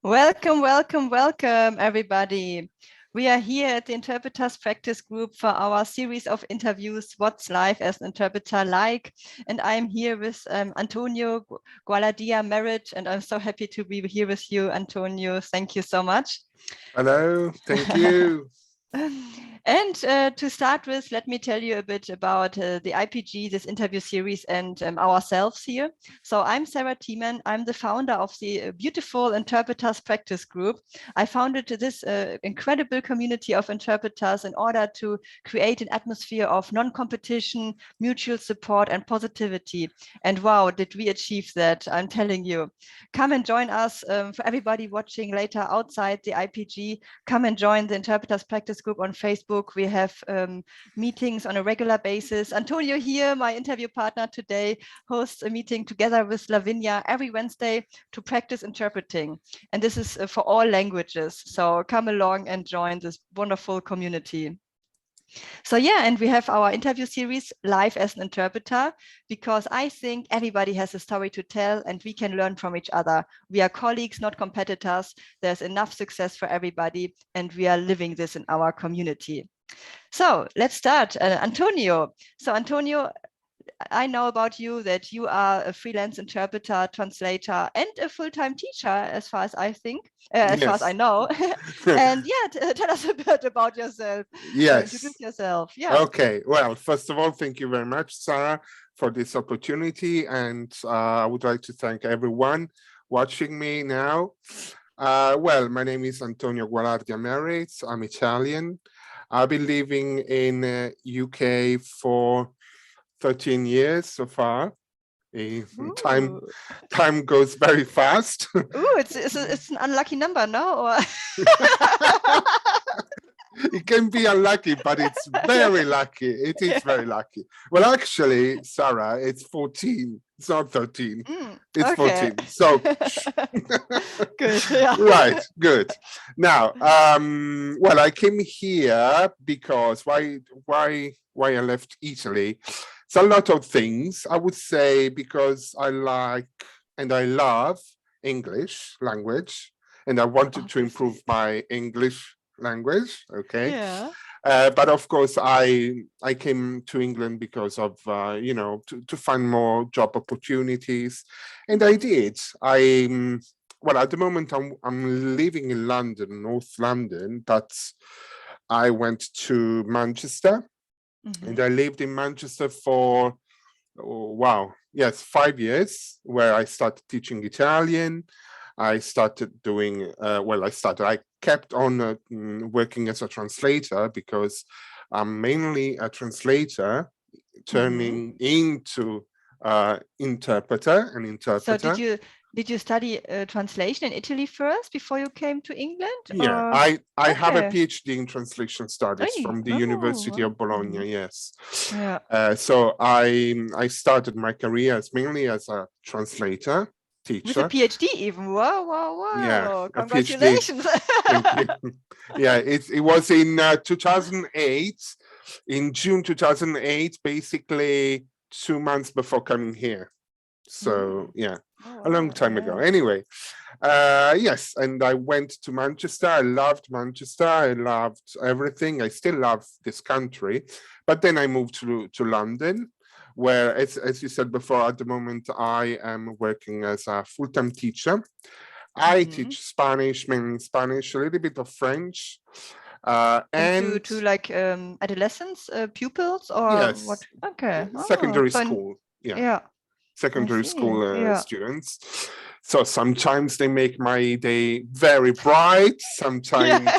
Welcome, welcome, welcome, everybody. We are here at the Interpreters Practice Group for our series of interviews, What's Life as an Interpreter Like? And I'm here with Antonio Gualardia-Merritt, and I'm so happy to be here with you, Antonio. Thank you so much. Hello, thank you. And to start with, let me tell you a bit about the IPG, this interview series, and ourselves here. So I'm Sarah Thiemann. I'm the founder of the beautiful Interpreters Practice Group. I founded this incredible community of interpreters in order to create an atmosphere of non-competition, mutual support, and positivity. And wow, did we achieve that? I'm telling you. Come and join us. For everybody watching later outside the IPG, come and join the Interpreters Practice Group on Facebook. We have meetings on a regular basis. Antonio here, my interview partner today, hosts a meeting together with Lavinia every Wednesday to practice interpreting. And this is for all languages. So come along and join this wonderful community. So yeah, and we have our interview series, Live as an Interpreter, because I think everybody has a story to tell and we can learn from each other. We are colleagues, not competitors. There's enough success for everybody, and we are living this in our community. So let's start. Antonio. So Antonio, I know about you that you are a freelance interpreter, translator, and a full-time teacher, as far as I think, as far as I Yes. know. And yeah, tell us a bit about yourself. Yes. Introduce yourself. Yeah. Okay. Well, first of all, thank you very much, Sarah, for this opportunity. And I would like to thank everyone watching me now. Well, my name is Antonio Gualardia-Merritt. I'm Italian. I've been living in UK for 13 years so far. Time goes very fast. It's an unlucky number, no? Or It can be unlucky, but it's very lucky. It is very lucky. Well, actually, Sarah, it's 14. It's not 13. It's okay. 14. So good. Yeah. right, good. Now, well, I came here because why I left Italy? It's a lot of things. I would say because I like and I love English language, and I wanted to improve my English language. Okay. Yeah. But of course, I came to England because of to find more job opportunities, and I did. Well, at the moment I'm living in London, North London, but I went to Manchester, and I lived in Manchester for 5 years, where I started teaching Italian. I started doing I kept on working as a translator because I'm mainly a translator turning into interpreter. So did you study translation in Italy first before you came to England? Yeah, or? I have a PhD in translation studies from the University of wow. Bologna. Yes. Yeah. So I started my career mainly as a translator, teacher. With a PhD even. Wow. Yeah, Congratulations. a PhD. Thank you. Yeah, it was in 2008, in June 2008, basically 2 months before coming here. So yeah, a long time ago. Anyway, yes, and I went to Manchester. I loved Manchester. I loved everything. I still love this country. But then I moved to London, where, as you said before, at the moment I am working as a full-time teacher. I teach Spanish, mainly Spanish, a little bit of French. And to like adolescents, pupils, or yes, what? Okay. secondary school. Yeah. Secondary school students. So sometimes they make my day very bright. Sometimes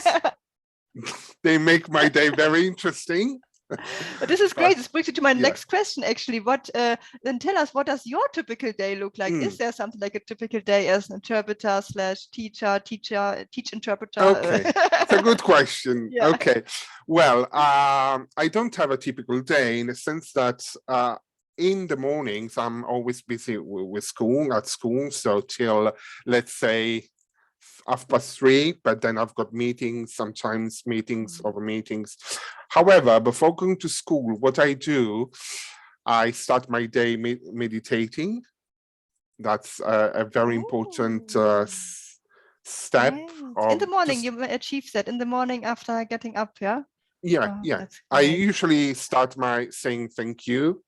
they make my day very interesting. This is great. This brings me to my next question, actually. Then tell us, what does your typical day look like? Is there something like a typical day as an interpreter / teach interpreter? Okay, it's a good question. Yeah. Okay, well, I don't have a typical day in the sense that in the mornings I'm always busy with school, so till, let's say, 3:30, but then I've got meetings, sometimes meetings over meetings. However, before going to school, what I do, I start my day meditating. That's a very important step In the of morning, just, you achieve that in the morning after getting up, yeah? yeah, Oh, yeah. that's I great. usually start my saying thank you,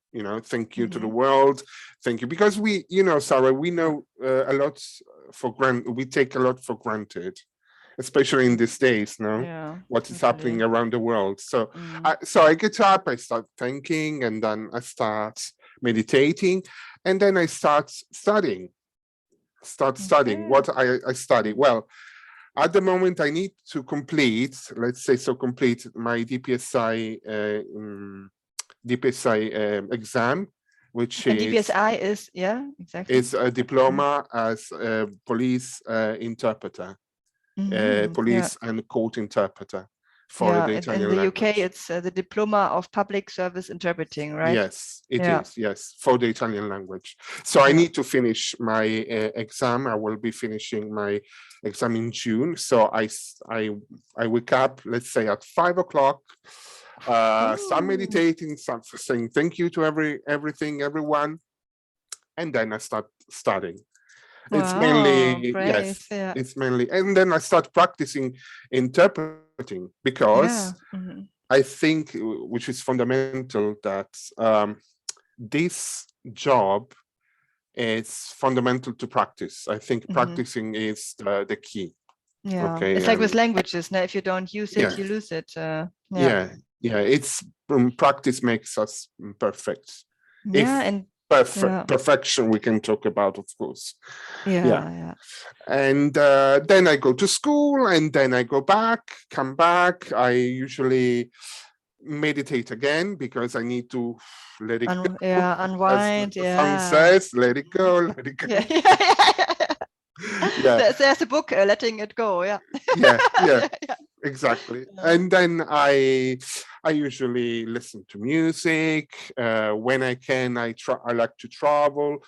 thank you to the Mhm. world, thank you, because we, Sarah, we know a lot we take a lot for granted, especially in these days, no? Yeah, What is totally. happening around the world. So Mm. I get up, I start thanking, and then I start meditating, and then I start studying. Okay. What I study. Well, at the moment, I need to complete, let's say, complete my DPSI exam, which And DPSI is, yeah, exactly. is a diploma as a police interpreter, Yeah. police and court interpreter for Yeah, the in Italian the UK, language. it's the Diploma of Public Service Interpreting, right? Yes, it Yeah, is. Yes, for the Italian language. So I yeah. need to finish my exam. I will be finishing my exam in June. So I wake up, let's say at 5 o'clock, start Oh, meditating, start saying thank you to everyone, and then I start studying. It's wow, mainly, brave. yes, Yeah, it's mainly, and then I start practicing interpreting because yeah. Mhm. I think, which is fundamental, that this job is fundamental to practice. I think Mhm. practicing is the key. Yeah, Okay, it's like with languages. Now, if you don't use yeah, it, you lose it. Yeah, yeah, yeah. It's practice makes us perfect. yeah, If and yeah, perfection, we can talk about, of course. Yeah. yeah, yeah. And then I go to school, and then I go back, come back. I usually meditate again because I need to let it go. Yeah, As unwind. the song Yeah. says, let it Mhm. go, let it Yeah, go. yeah, yeah. Yeah, There's a book, Letting It Go. Yeah. yeah, yeah, Yeah, yeah. exactly. Yeah. And then I usually listen to music. When I can, I like to travel.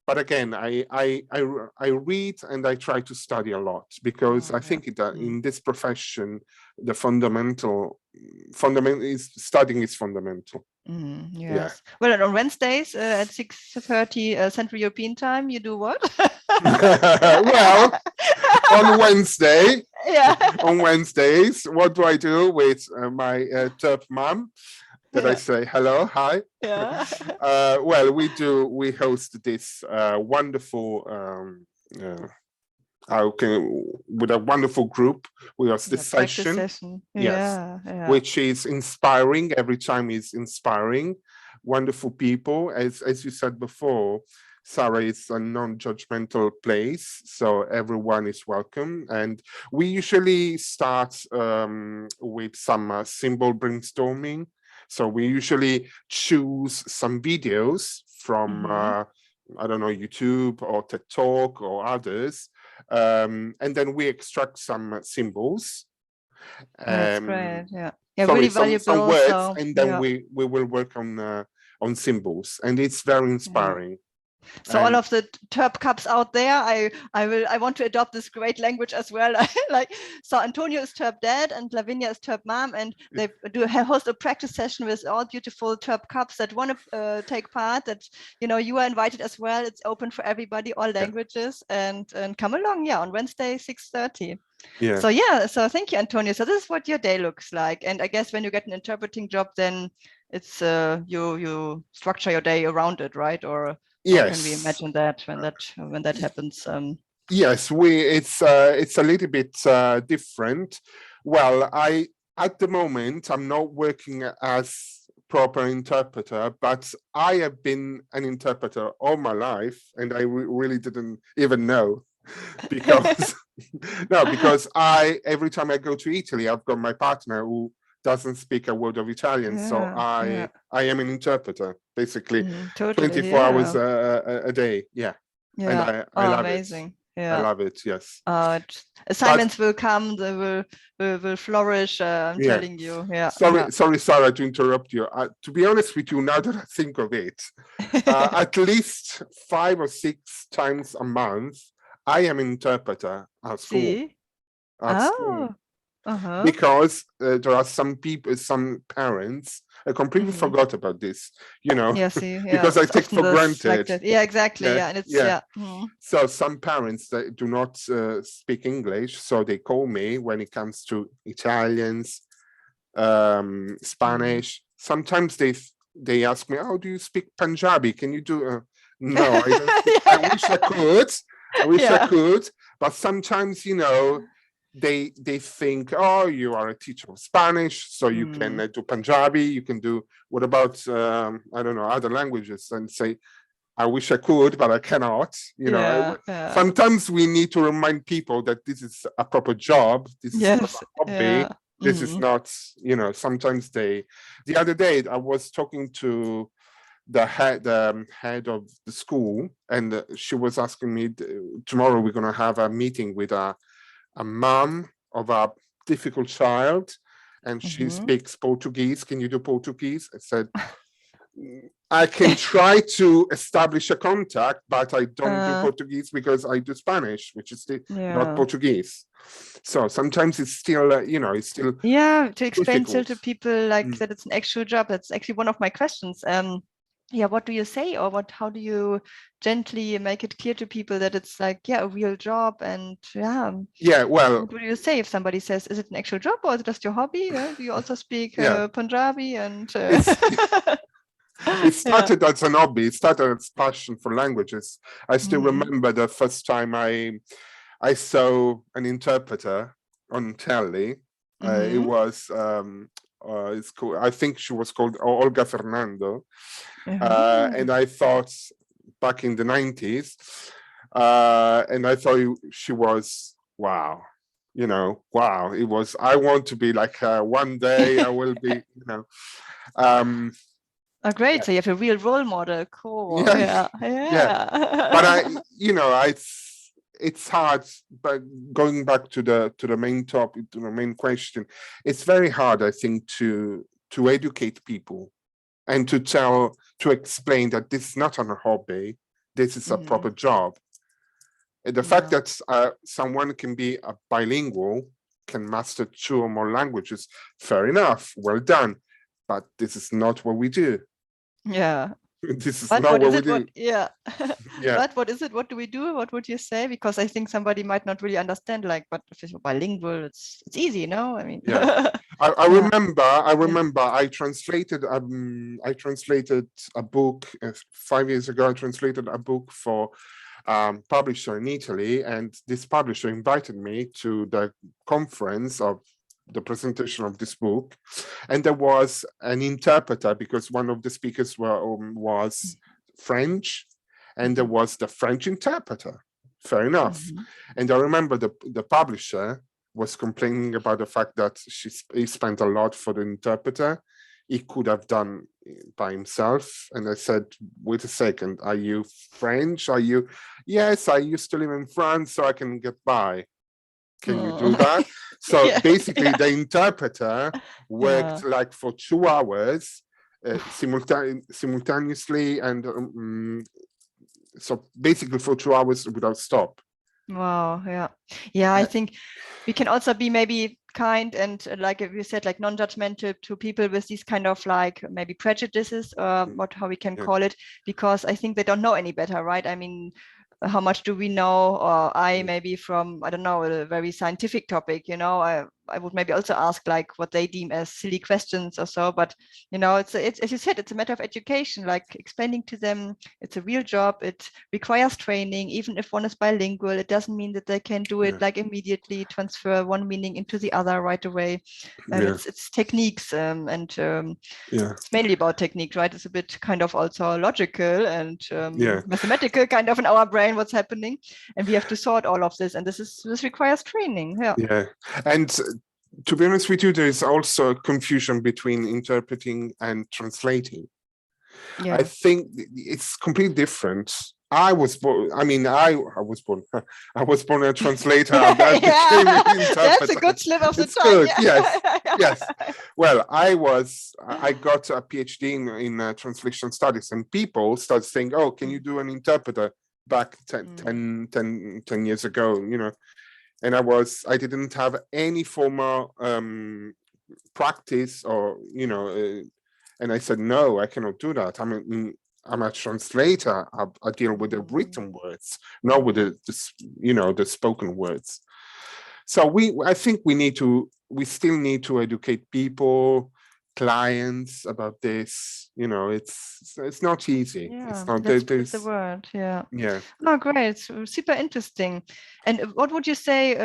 But again, I read and I try to study a lot because Oh, I yeah. think that Mm. in this profession, the fundamental is studying is fundamental. Yeah. Yes. Well, and on Wednesdays at 6:30 Central European Time, you do what? Well, on Wednesday, Yeah. on Wednesdays, what do I do with my Turp mom? That I Yeah. say hello, hi. Yeah. Well, we host this wonderful with a wonderful group. We host Yeah. this Practice session, session. yes, Yeah. Yeah. which is inspiring. Every time is inspiring. Wonderful people, as you said before. Sarah is a non-judgmental place, so everyone is welcome. And we usually start with some symbol brainstorming. So we usually choose some videos from, Hmm. I don't know, YouTube or TED Talk or others, and then we extract some symbols. That's great. Um, Yeah. Yeah. Really sorry, some valuable. words, So and then yeah. we will work on symbols, and it's very Yeah. inspiring. So all And of the Terp cups out there, I want to adopt this great language as well. Like, so Antonio is Terp dad and Lavinia is Terp mom, and they do host a practice session with all beautiful Terp cups that want to take part. That you are invited as well. It's open for everybody, all yeah, languages, and come along. Yeah, on Wednesday 6:30. yeah. So yeah, so thank you, Antonio. So this is what your day looks like, and I guess when you get an interpreting job, then it's you structure your day around it, right? Or how can we Yes, imagine that when that happens? yes. It's a little bit different. Well, I at the moment I'm not working as proper interpreter, but I have been an interpreter all my life, and I really didn't even know because no, because I every time I go to Italy, I've got my partner who doesn't speak a word of Italian, so Yeah, yeah, I am an interpreter basically, totally. 24 hours Yeah, a day. Yeah, and yeah. I Oh, love it. amazing. I Yeah. love it. Yes, but Assignments will come. They will flourish. I'm yeah. telling you. Yeah, yeah. Sorry, Sarah, to interrupt you. To be honest with you, now that I think of it, at least 5 or 6 times a month, I am interpreter at school. See? At school. Oh, Uh-huh. because there are some people, some parents, I completely forgot about this, Yeah, see, yeah, because I it's take often for this like granted. that. Yeah, exactly. Yeah, Yeah, and it's yeah. yeah. So some parents that do not speak English, so they call me when it comes to Italians, Spanish. Sometimes they ask me, "Oh, do you speak Punjabi? Can you do?" No, I don't speak. I wish I could. I wish I Yeah. could, but sometimes, they think, "Oh, you are a teacher of Spanish, so you can do Punjabi. You can do. What about I don't know, other languages?" And say, I wish I could, but I cannot. Yeah, yeah. Sometimes we need to remind people that this is a proper job. This is not Yes. a hobby. Yeah. This is not, sometimes the other day I was talking to the head of the school, and she was asking me, tomorrow we're going to have a meeting with a mom of a difficult child, and she speaks Portuguese. Can you do Portuguese? I said, I can try to establish a contact, but I don't do Portuguese because I do Spanish, which is not Yeah. Portuguese. So sometimes it's still, it's still Yeah, to explain still difficult. to people like that it's an actual job. That's actually one of my questions. Yeah, what do you say, or how do you gently make it clear to people that it's like, yeah, a real job? And yeah, Yeah, well, what do you say if somebody says, is it an actual job or is it just your hobby? Do you also speak yeah, Punjabi? And it's it yeah. started as an hobby. It started as passion for languages. I still Mhm. remember the first time I saw an interpreter on telly. It Mhm. was it's called, I think she was called Olga Fernando, Mhm. and I thought back in the 90s, and I thought she was wow, wow. It was, I want to be like her. One day I will be, um, Oh, great. yeah, So you have a real role model. Cool. yeah, Yeah. yeah. But Yeah. it's hard. But going back to the main topic, to the main question, it's very hard, I think, to educate people and to explain that this is not a hobby, this is a proper Mhm. job. And the fact Yeah. that someone can be a bilingual, can master 2 or more languages, fair enough, well done. But this is not what we do. Yeah. This is But not what what is we it? do. Yeah. Yeah, But what is it? What do we do? What would you say? Because I think somebody might not really understand, like, but if it's bilingual, it's easy, no? I mean, yeah. I yeah. remember. I Yeah. remember. I translated. I translated a book 5 years ago. I translated a book for publisher in Italy, and this publisher invited me to the conference of the presentation of this book, and there was an interpreter because one of the speakers was French, and there Mhm. was the French interpreter. Fair enough. Mhm. And I remember the publisher was complaining about the fact that he spent a lot for the interpreter. He could have done by himself. And I said, wait a second, are you French? Are you? Yes, I used to live in France, so I can get by. Can you do Mm. that? So Yeah. basically, Yeah. the interpreter Yeah. worked like for 2 hours simultaneously, and so basically for 2 hours without stop. Wow. Yeah. Yeah. I Uh, think we can also be maybe kind and like you said, like non-judgmental to people with these kind of like maybe prejudices, or how we can yeah, call it, because I think they don't know any better, right? I mean, how much do we know? Or I maybe from, I don't know, a very scientific topic, I would maybe also ask like what they deem as silly questions or so. But it's as you said, it's a matter of education, like explaining to them it's a real job. It requires training. Even if one is bilingual, it doesn't mean that they can do it yeah, like immediately, transfer one meaning into the other right away. yeah, It's techniques, and yeah, it's mainly about technique, right? It's a bit kind of also logical and yeah, mathematical kind of in our brain what's happening, and we have to sort all of this, and this requires training. Yeah. yeah. And to be honest with you, there is also a confusion between interpreting and translating. I Yeah. think it's completely different. I was born. I mean, I was born. I was born a translator. I became an Yeah, that's a interpreter. good slip of the It's tongue. good. Yeah. Yes, yes. Yeah. Well, I got a PhD in translation studies, and people start saying, "Oh, can you do an interpreter?" Back 10 Mm. 10 years ago, and I didn't have any formal practice, or and I said, no, I cannot do that. I'm a translator. I deal with the written words, not with the spoken words. So I think we still need to educate people, clients about this. It's not easy. It's Yeah, not. let's spread the word. Yeah. Yeah. Oh, great. It's super interesting. And what would you say,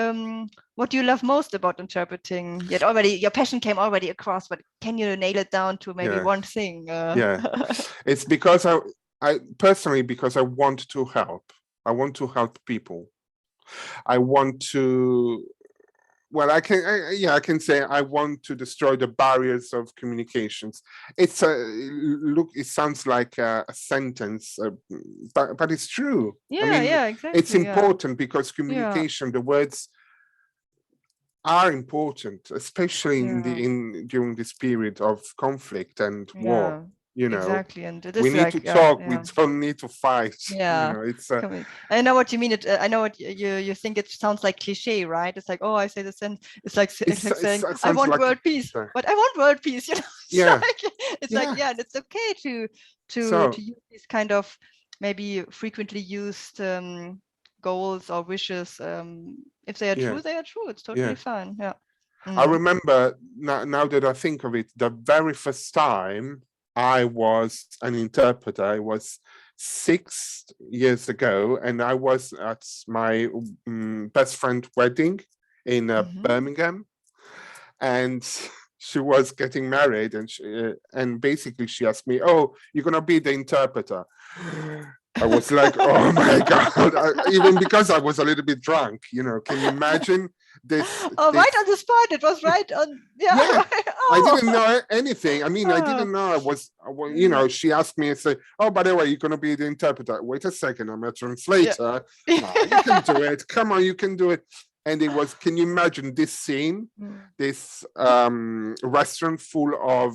what do you love most about interpreting? Yet already your passion came already across, but can you nail it down to maybe one thing? Yeah. It's because I personally, because I want to help. I want to help people. I want to, well, I can say I want to destroy the barriers of communications. It's it sounds like a sentence, but it's true. I mean, Yeah, exactly. it's important because communication, the words are important, especially during this period of conflict and war. Exactly, and we need to talk. We don't need to fight. It's I know what you mean. I know what you think. It sounds like cliche, right? It's like, oh, I say this, and it's like saying, I want world peace, but I want world peace. It's like and it's okay to use these kind of maybe frequently used goals or wishes. If they are true, they are true. It's totally fine. Yeah. I remember now that I think of it, the very first time I was an interpreter, it was 6 years ago, and I was at my best friend's wedding in Birmingham, and she was getting married, and basically she asked me, "Oh, you're gonna be the interpreter." I was like, "Oh my God!" Even because I was a little bit drunk, Can you imagine this? Right on the spot. It was right on. Yeah. I didn't know anything. I mean, I didn't know I was. She asked me and said, "Oh, by the way, you're gonna be the interpreter." Wait a second, I'm a translator. No, you can do it. Come on, you can do it. And it was. Can you imagine this scene? This restaurant full of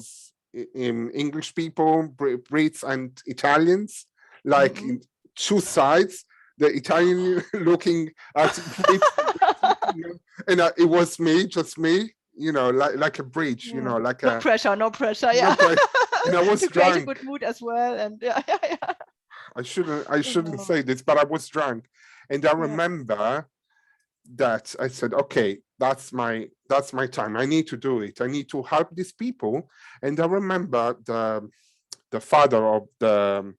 English people, Brits and Italians, like in two sides. The Italian looking at it, and it was just me, like a bridge, like no pressure. Yeah. No pressure. And I was to drunk. create a good mood as well, and I shouldn't say this, but I was drunk, and I remember that I said, okay, that's my time. I need to do it. I need to help these people. And I remember the father of the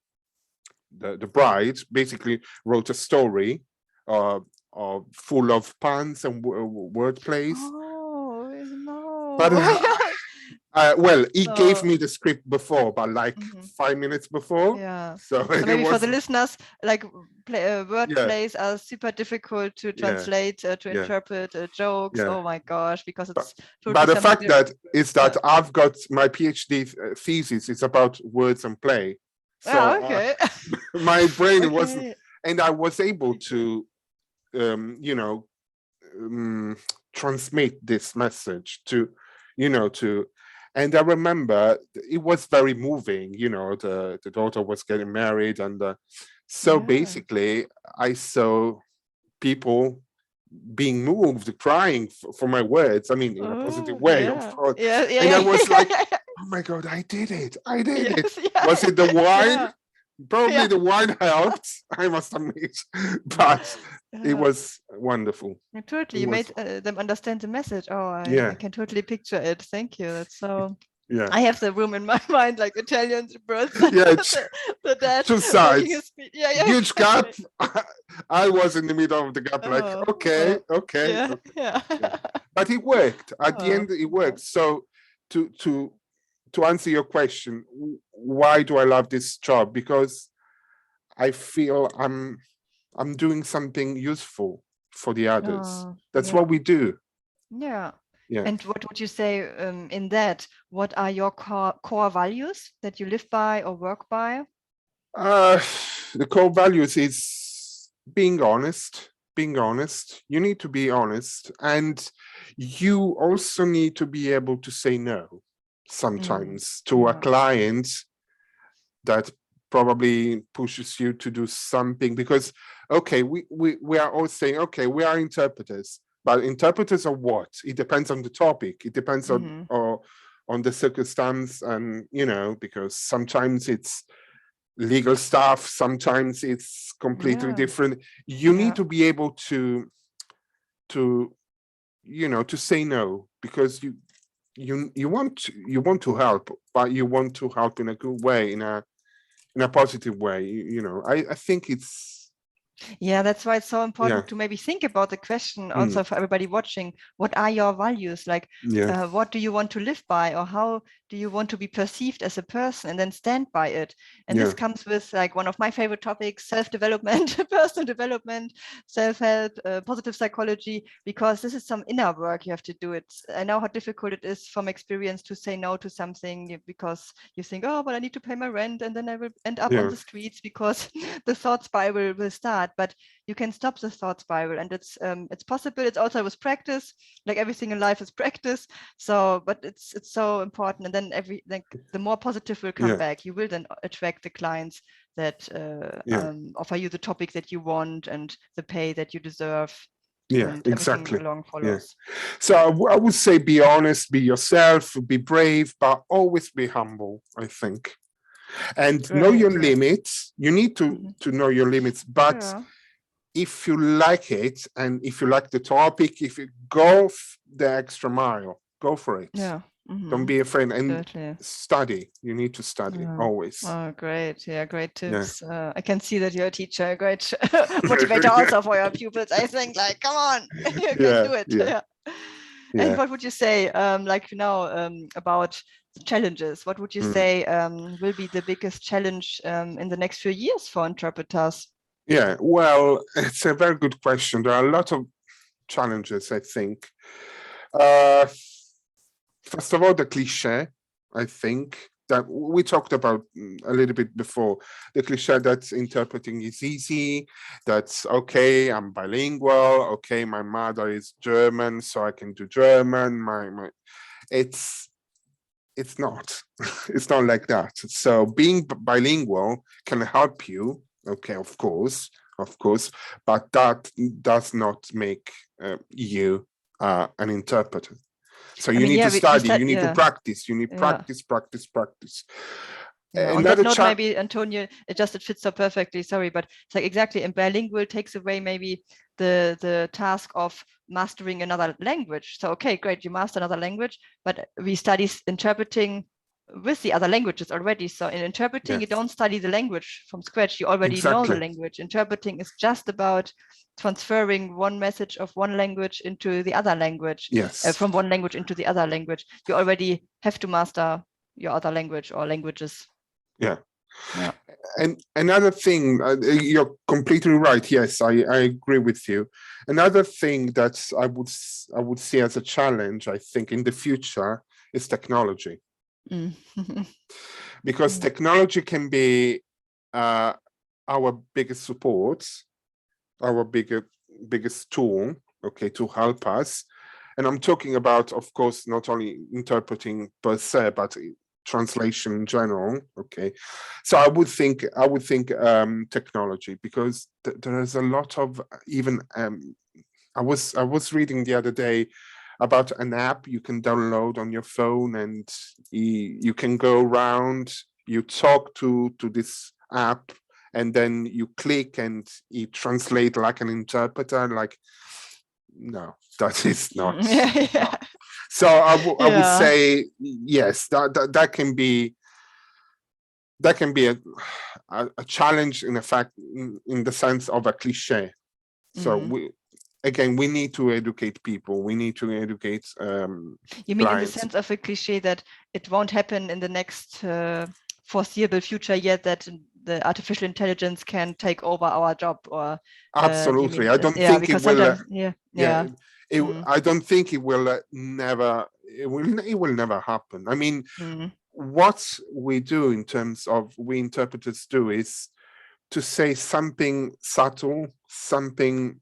bride basically wrote a story full of puns and word plays. Oh no! But well, he gave me the script before, but like 5 minutes before. Yeah. So maybe for the listeners, like word plays are super difficult to translate, to interpret jokes. Oh my gosh, because it's. But the fact that I've got my PhD thesis is about words and play. So my brain wasn't, and I was able to, transmit this message to, and I remember it was very moving. The daughter was getting married, and so basically I saw people being moved, crying for my words. I mean, in a positive way, of course. And I was like, oh my God, I did it. Was it the wine? Probably the wine helped, I must admit, but it was wonderful. Totally, you made them understand the message. Oh, I can totally picture it. Thank you. That's so. Yeah, I have the room in my mind, like Italian birds. The dad two sides. Huge gap. I was in the middle of the gap, like okay. But it worked. At the end, it worked. So to answer your question, why do I love this job? Because I feel I'm doing something useful for the others. That's what we do. Yeah. And what would you say in that? What are your core values that you live by or work by? The core values is being honest. Being honest. You need to be honest, and you also need to be able to say no sometimes to a client that probably pushes you to do something, because we are all saying, okay, we are interpreters, But interpreters are what? It depends on the topic. It depends on the circumstance, and because sometimes it's legal stuff, sometimes it's completely different. You need to be able to say no, because you want to help, but you want to help in a good way, in a positive way. I think it's that's why it's so important to maybe think about the question also for everybody watching. What are your values? Like, what do you want to live by, or how do you want to be perceived as a person, and then stand by it? And this comes with like one of my favorite topics, self-development, personal development, self-help, positive psychology, because this is some inner work you have to do. I know how difficult it is from experience to say no to something, because you think, oh, but I need to pay my rent, and then I will end up on the streets, because the thought spiral will start. But you can stop the thought spiral, and it's possible. It's also with practice, like everything in life is practice. So, but it's so important. And then the more positive will come back. You will then attract the clients that offer you the topic that you want and the pay that you deserve. And exactly. Along follows. So I would say, be honest, be yourself, be brave, but always be humble, I think. And know your limits. You need to know your limits, but if you like it, and if you like the topic, if you go the extra mile, go for it. Don't be afraid, and study. You need to study always. Oh, great. Great tips. I can see that you're a teacher, a great motivator also for your pupils. I think, like, come on, you can do it. And what would you say, about challenges? What would you say will be the biggest challenge in the next few years for interpreters? Yeah, well, it's a very good question. There are a lot of challenges, I think. First of all, the cliche, I think, that we talked about a little bit before. The cliche that interpreting is easy, that's okay, I'm bilingual, okay, my mother is German, so I can do German. It's not. It's not like that. So being bilingual can help you, okay, of course, but that does not make you an interpreter. So you need to study, you need to practice, you need practice. On that note, maybe, Antonio, it fits so perfectly, sorry, but it's like exactly, and bilingual takes away maybe the task of mastering another language. So, okay, great, you master another language, but we study interpreting with the other languages already. So in interpreting, you don't study the language from scratch. You already know the language. Interpreting is just about transferring one message of one language into the other language. From one language into the other language. You already have to master your other language or languages. And another thing, you're completely right. Yes, I agree with you. Another thing that I would see as a challenge, I think, in the future is technology. Because technology can be our biggest support, our biggest tool, okay, to help us. And I'm talking about, of course, not only interpreting per se, but translation in general. Okay, so I would think technology, because there is a lot of even. I was reading the other day about an app you can download on your phone, and you can go around, you talk to this app, and then you click and it translates like an interpreter. Like, no, that is not. No. So I would say yes, that can be a challenge, in effect, in the sense of a cliche. So we need to educate people. We need to educate you mean clients. In the sense of a cliche that it won't happen in the next foreseeable future yet, that the artificial intelligence can take over our job? Or absolutely, I don't think it will. I don't think it will never. It will never happen. I mean, what we do in terms of we interpreters do is to say something subtle, something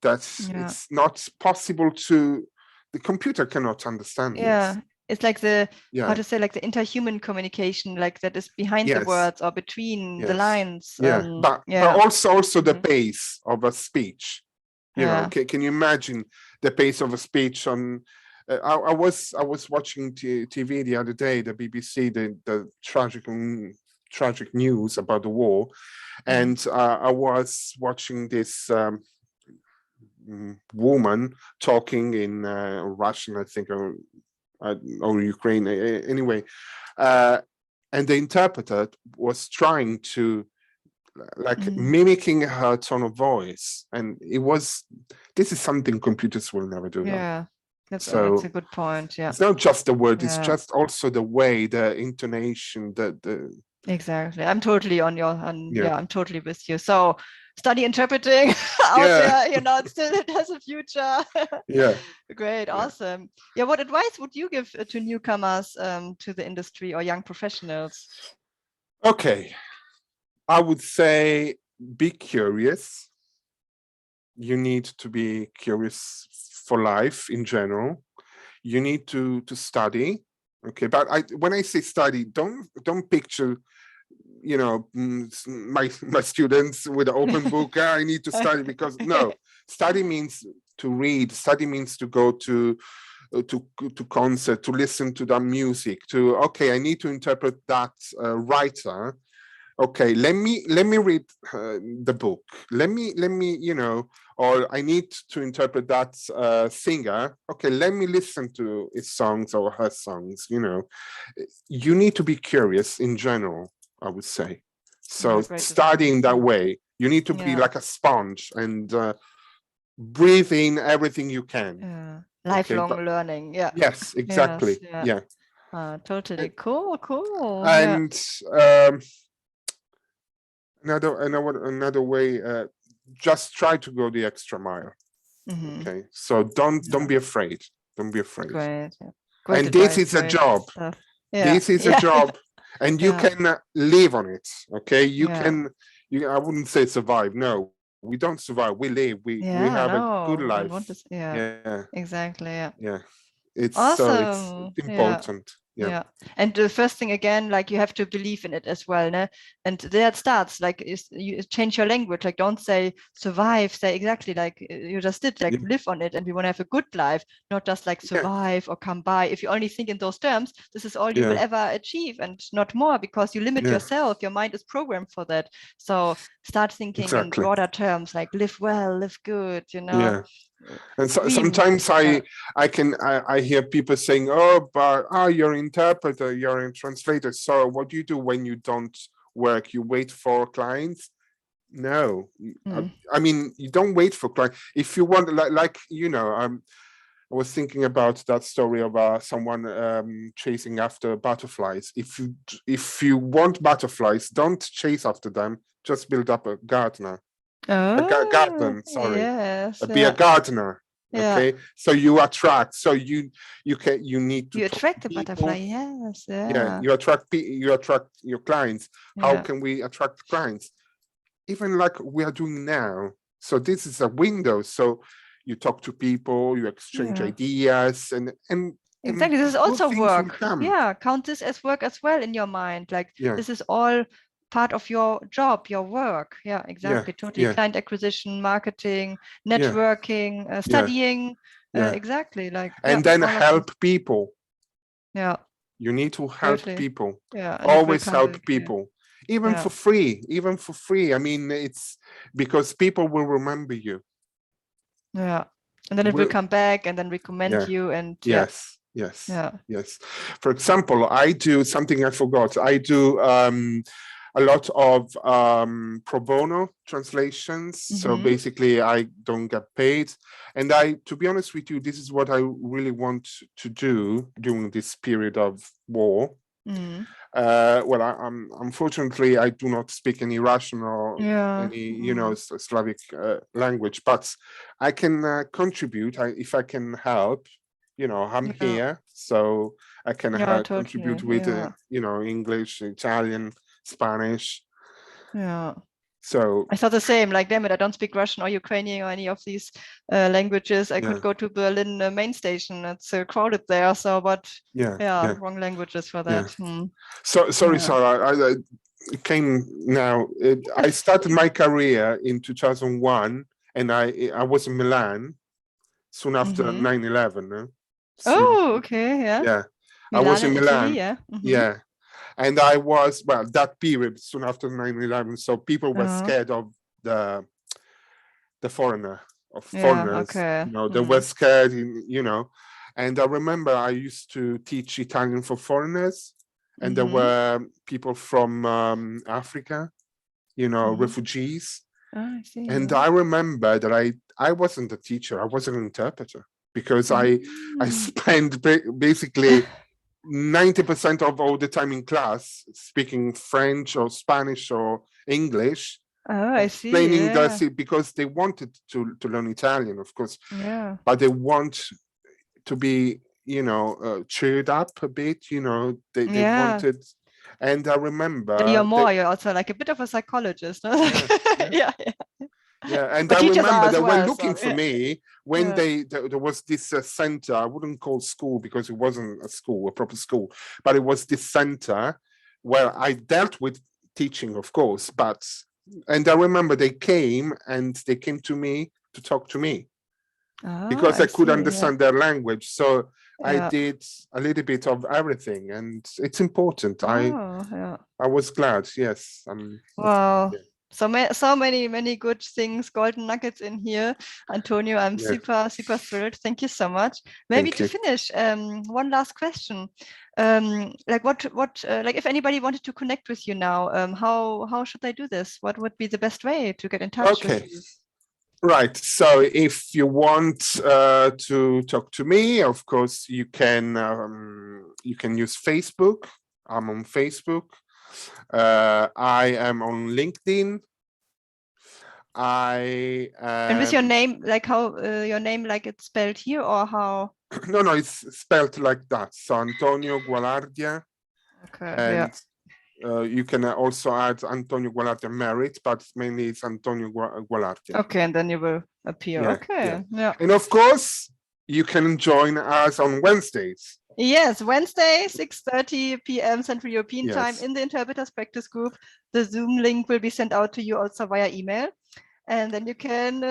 that it's not possible to, the computer cannot understand this. It's like how to say, like the interhuman communication, like that is behind the words or between the lines. But also the pace of a speech. You know, can you imagine the pace of a speech on. I was watching TV the other day, the BBC, the tragic news about the war, and I was watching this woman talking in Russian, I think, or Ukraine, anyway, and the interpreter was trying to mimicking her tone of voice, and this is something computers will never do. Yeah. That's a good point. Yeah. It's not just the word, it's just also the way, the intonation, the exactly. I'm totally I'm totally with you. So study interpreting out there, it has a future. Yeah. Great, awesome. Yeah, what advice would you give to newcomers to the industry or young professionals? Okay. I would say be curious. You need to be curious for life in general. You need to study, okay? But when I say study, don't picture, my students with an open book. I need to study because no, study means to read. Study means to go to concert, to listen to the music. I need to interpret that writer. Okay, let me read the book. Let me, or I need to interpret that singer. Okay, let me listen to his songs or her songs. You need to be curious in general, I would say. So studying that way, you need to be like a sponge and breathe in everything you can. Lifelong learning. Yeah. Yes, exactly. Yes, totally. Cool. And another way, just try to go the extra mile. Okay, so don't be afraid. Don't be afraid. Great. And this is a job. This is a job, and you can live on it. Okay, you can. I wouldn't say survive. No, we don't survive. We live. We have a good life. Exactly. Yeah. It's awesome. It's important. Yeah. And the first thing again, like you have to believe in it as well, né? And there it starts, like you change your language, like don't say survive, say exactly like you just did, like live on it, and we want to have a good life, not just like survive or come by. If you only think in those terms, this is all you will ever achieve and not more, because you limit yourself. Your mind is programmed for that. So start thinking in broader terms, like live well, live good, Yeah. And sometimes I hear people saying, but you're an interpreter, you're a translator. So what do you do when you don't work? You wait for clients? No, I mean, you don't wait for clients. If you want, I was thinking about that story about someone chasing after butterflies. If you want butterflies, don't chase after them. Just build up a garden. Garden, sorry. Be a gardener. Okay, so you attract. So you need to attract the butterfly. You attract your clients. How can we attract clients? Even like we are doing now. So this is a window. So you talk to people, you exchange ideas, and exactly. This is also work. Count this as work as well in your mind. Like this is all part of your job, your work. Exactly. Totally. Client acquisition, marketing, networking, studying. Exactly. Like and then help people. You need to help people. Always help people. Even for free. I mean, it's because people will remember you. And then it will come back and then recommend you. And yes. For example, I do something I forgot. I do a lot of pro bono translations. So basically I don't get paid. And to be honest with you, this is what I really want to do during this period of war. Unfortunately, I do not speak any Russian or any, Slavic language, but I can contribute if I can help. I'm here, so I can contribute with, English, Italian, Spanish. So I thought the same, like, damn it, I don't speak Russian or Ukrainian or any of these languages. I could go to Berlin main station. It's crowded there. So, but wrong languages for that. So sorry, Sarah. I came now. I started my career in 2001, and I was in Milan. soon after 9/11. Oh, okay, yeah. Yeah, I Milan was in in Italy, Milan. yeah. Yeah, and I was, well, that period soon after 9/11. So people were scared of the foreigners. Yeah, okay. They were scared, and I remember I used to teach Italian for foreigners, and there were people from Africa, refugees. Oh, I see. And I remember that I wasn't a teacher, I was an interpreter, because I spent basically 90% of all the time in class speaking French or Spanish or English, Oh, I see. explaining Yeah. because they wanted to learn Italian, of course, Yeah. but they want to be, cheered up a bit, they wanted. And I remember You're also like a bit of a psychologist, no? Yeah. and But I teachers remember are as they were well, looking so, for me when yeah. there was this center. I wouldn't call school because it wasn't a proper school, but it was this center where I dealt with teaching, of course. And I remember they came to me to talk to me because I could see, understand their language. So I yeah. did a little bit of everything, and it's important. Oh, yeah. I was glad. Yes. Wow. Yeah. So many good things, golden nuggets in here. Antonio, I'm Yeah. super thrilled. Thank you so much. Maybe Thank to you. finish, one last question. Like like if anybody wanted to connect with you now, how should they do this? What would be the best way to get in touch with Okay. you? Right. So if you want to talk to me, of course, you can use Facebook. I'm on Facebook. I am on LinkedIn. And with your name, like how your name, like it's spelled here, or how? No, it's spelled like that. So Antonio Gualardia. Okay. And Yeah. you can also add Antonio Gualardia-Merritt, but mainly it's Antonio Gualardia. Okay, and then you will appear. Yeah, Okay. Yeah. And of course, you can join us on Wednesdays. Yes, Wednesday, 6:30 p.m. Central European Time Yes. in the Interpreters Practice Group. The Zoom link will be sent out to you also via email. And then you can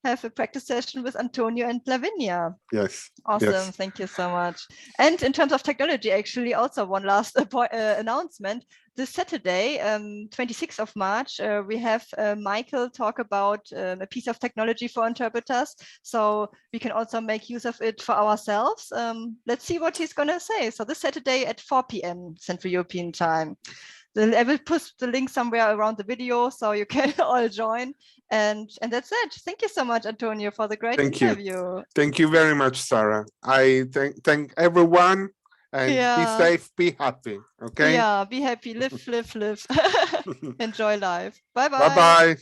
have a practice session with Antonio and Lavinia. Yes. Awesome. Yes. Thank you so much. And in terms of technology, actually, also one last announcement. This Saturday, 26th of March, we have Michael talk about a piece of technology for interpreters. So we can also make use of it for ourselves. Let's see what he's going to say. So this Saturday at 4 p.m. Central European Time. I will put the link somewhere around the video so you can all join. And that's it. Thank you so much, Antonio, for the great interview. Thank you very much, Sarah. I thank everyone, and be safe, be happy. Okay. Yeah, be happy, live. Enjoy life. Bye-bye. Bye-bye.